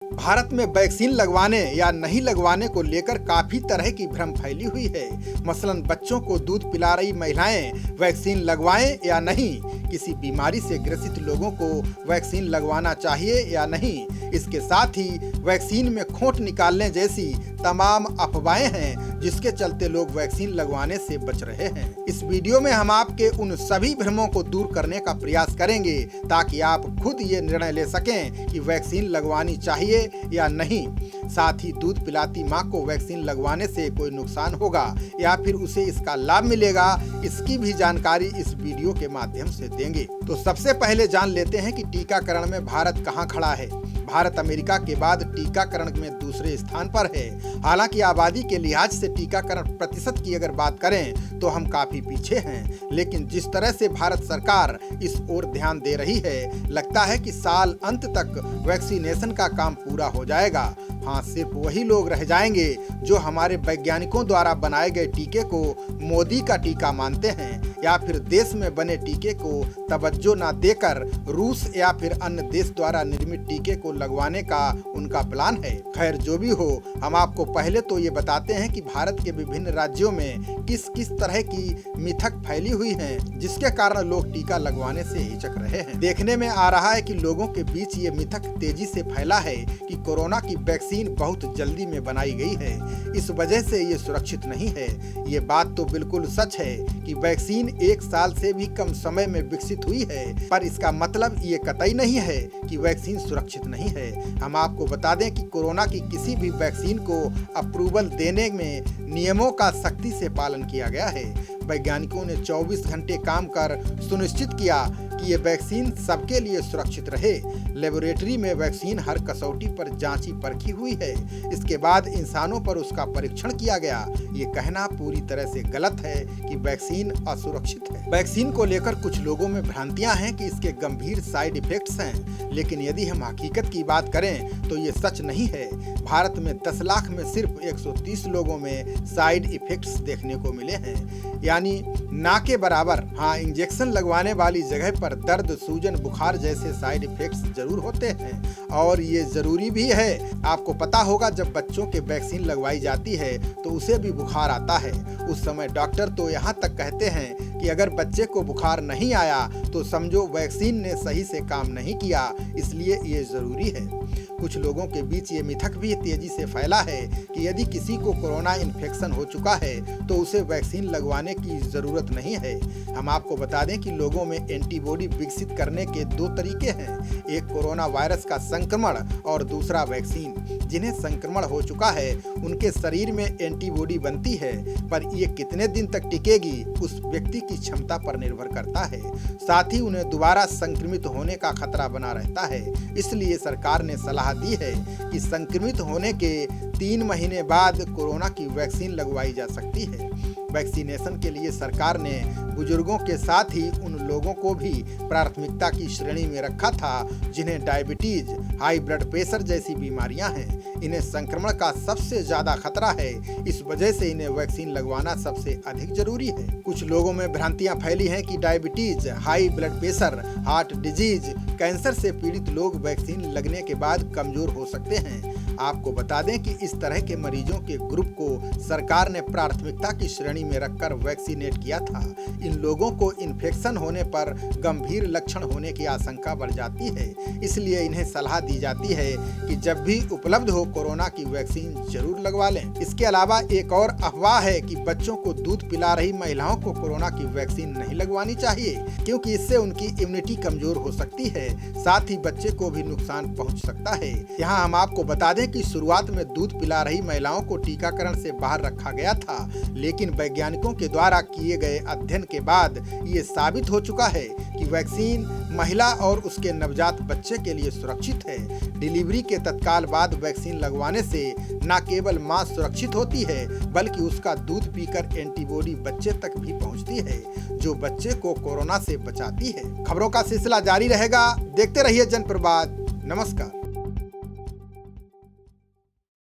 भारत में वैक्सीन लगवाने या नहीं लगवाने को लेकर काफी तरह की भ्रम फैली हुई है। मसलन बच्चों को दूध पिला रही महिलाएं वैक्सीन लगवाएं या नहीं, किसी बीमारी से ग्रसित लोगों को वैक्सीन लगवाना चाहिए या नहीं, इसके साथ ही वैक्सीन में खोट निकालने जैसी तमाम अफवाहें हैं जिसके चलते लोग वैक्सीन लगवाने से बच रहे हैं। इस वीडियो में हम आपके उन सभी भ्रमों को दूर करने का प्रयास करेंगे ताकि आप खुद ये निर्णय ले सकें कि वैक्सीन लगवानी चाहिए या नहीं। साथ ही दूध पिलाती माँ को वैक्सीन लगवाने से कोई नुकसान होगा या फिर उसे इसका लाभ मिलेगा, इसकी भी जानकारी इस वीडियो के माध्यम से देंगे। तो सबसे पहले जान लेते हैं कि टीकाकरण में भारत कहाँ खड़ा है। भारत अमेरिका के बाद टीकाकरण में दूसरे स्थान पर है। हालांकि आबादी के लिहाज से टीकाकरण प्रतिशत की अगर बात करें तो हम काफी पीछे हैं, लेकिन जिस तरह से भारत सरकार इस ओर ध्यान दे रही है, लगता है कि साल अंत तक वैक्सीनेशन का काम पूरा हो जाएगा। हाँ, सिर्फ वही लोग रह जाएंगे जो हमारे वैज्ञानिकों द्वारा बनाए गए टीके को मोदी का टीका मानते हैं या फिर देश में बने टीके को तवज्जो न देकर रूस या फिर अन्य देश द्वारा निर्मित टीके को लगवाने का उनका प्लान है। खैर, जो भी हो, हम आपको पहले तो ये बताते हैं कि भारत के विभिन्न राज्यों में किस किस तरह की मिथक फैली हुई है जिसके कारण लोग टीका लगवाने से हिचक रहे हैं। देखने में आ रहा है कि लोगों के बीच ये मिथक तेजी से फैला है कि कोरोना की वैक्सीन बहुत जल्दी में बनाई गई है, इस वजह से ये सुरक्षित नहीं है। ये बात तो बिल्कुल सच है कि वैक्सीन 1 साल से भी कम समय में विकसित हुई है, पर इसका मतलब ये कतई नहीं है कि वैक्सीन सुरक्षित नहीं है। हम आपको बता दें कि कोरोना की किसी भी वैक्सीन को अप्रूवल देने में नियमों का सख्ती से पालन किया गया है। वैज्ञानिकों ने 24 घंटे काम कर सुनिश्चित किया कि ये वैक्सीन सबके लिए सुरक्षित रहे। लेबोरेटरी में वैक्सीन हर कसौटी पर जांची परखी हुई है, इसके बाद इंसानों पर उसका परीक्षण किया गया। ये कहना पूरी तरह से गलत है कि वैक्सीन असुरक्षित है। वैक्सीन को लेकर कुछ लोगों में भ्रांतियां हैं कि इसके गंभीर साइड इफेक्ट्स हैं, लेकिन यदि हम हकीकत की बात करें तो ये सच नहीं है। भारत में 10 लाख में सिर्फ 130 लोगों में साइड इफेक्ट्स देखने को मिले हैं, यानी ना के बराबर। हाँ, इंजेक्शन लगवाने वाली जगह पर दर्द, सूजन, बुखार जैसे साइड इफेक्ट्स जरूर होते हैं और ये जरूरी भी है। आपको पता होगा, जब बच्चों के वैक्सीन लगवाई जाती है तो उसे भी बुखार आता है। उस समय डॉक्टर तो यहाँ तक कहते हैं कि अगर बच्चे को बुखार नहीं आया तो समझो वैक्सीन ने सही से काम नहीं किया, इसलिए ये जरूरी है। कुछ लोगों के बीच ये मिथक भी तेजी से फैला है कि यदि किसी को कोरोना इन्फेक्शन हो चुका है तो उसे वैक्सीन लगवाने की जरूरत नहीं है। हम आपको बता दें कि लोगों में एंटीबॉडी विकसित करने के 2 तरीके हैं, एक कोरोना वायरस का संक्रमण और दूसरा वैक्सीन। जिन्हें संक्रमण हो चुका है उनके शरीर में एंटीबॉडी बनती है, पर ये कितने दिन तक टिकेगी उस व्यक्ति की क्षमता पर निर्भर करता है। साथ ही उन्हें दोबारा संक्रमित होने का खतरा बना रहता है। इसलिए सरकार ने सलाह दी है कि संक्रमित होने के 3 महीने बाद कोरोना की वैक्सीन लगवाई जा सकती है। वैक्सीनेशन के लिए सरकार ने बुजुर्गों के साथ ही उन लोगों को भी प्राथमिकता की श्रेणी में रखा था जिन्हें डायबिटीज, हाई ब्लड प्रेशर जैसी बीमारियां हैं। इन्हें संक्रमण का सबसे ज्यादा खतरा है, इस वजह से इन्हें वैक्सीन लगवाना सबसे अधिक जरूरी है। कुछ लोगों में भ्रांतियां फैली हैं कि diabetes, high blood pressure, heart disease, cancer से पीड़ित लोग वैक्सीन लगने के बाद कमजोर हो सकते हैं। आपको बता दें कि इस तरह के मरीजों के ग्रुप को सरकार ने प्राथमिकता की श्रेणी में रखकर वैक्सीनेट किया था। इन लोगों को इन्फेक्शन होने पर गंभीर लक्षण होने की आशंका बढ़ जाती है, इसलिए इन्हें सलाह दी जाती है कि जब भी उपलब्ध हो कोरोना की वैक्सीन जरूर लगवा लें। इसके अलावा एक और अफवाह है कि बच्चों को दूध पिला रही महिलाओं को कोरोना की वैक्सीन नहीं लगवानी चाहिए, क्योंकि इससे उनकी इम्यूनिटी कमजोर हो सकती है, साथ ही बच्चे को भी नुकसान पहुंच सकता है। यहाँ हम आपको बता दें कि शुरुआत में दूध पिला रही महिलाओं को टीकाकरण से बाहर रखा गया था, लेकिन वैज्ञानिकों के द्वारा किए गए अध्ययन के बाद ये साबित हो चुका है कि वैक्सीन महिला और उसके नवजात बच्चे के लिए सुरक्षित है। डिलीवरी के तत्काल बाद वैक्सीन लगवाने से न केवल मां सुरक्षित होती है, बल्कि उसका दूध पीकर एंटीबॉडी बच्चे तक भी पहुंचती है, जो बच्चे को कोरोना से बचाती है। खबरों का सिलसिला जारी रहेगा, देखते रहिए जनप्रवाद। नमस्कार।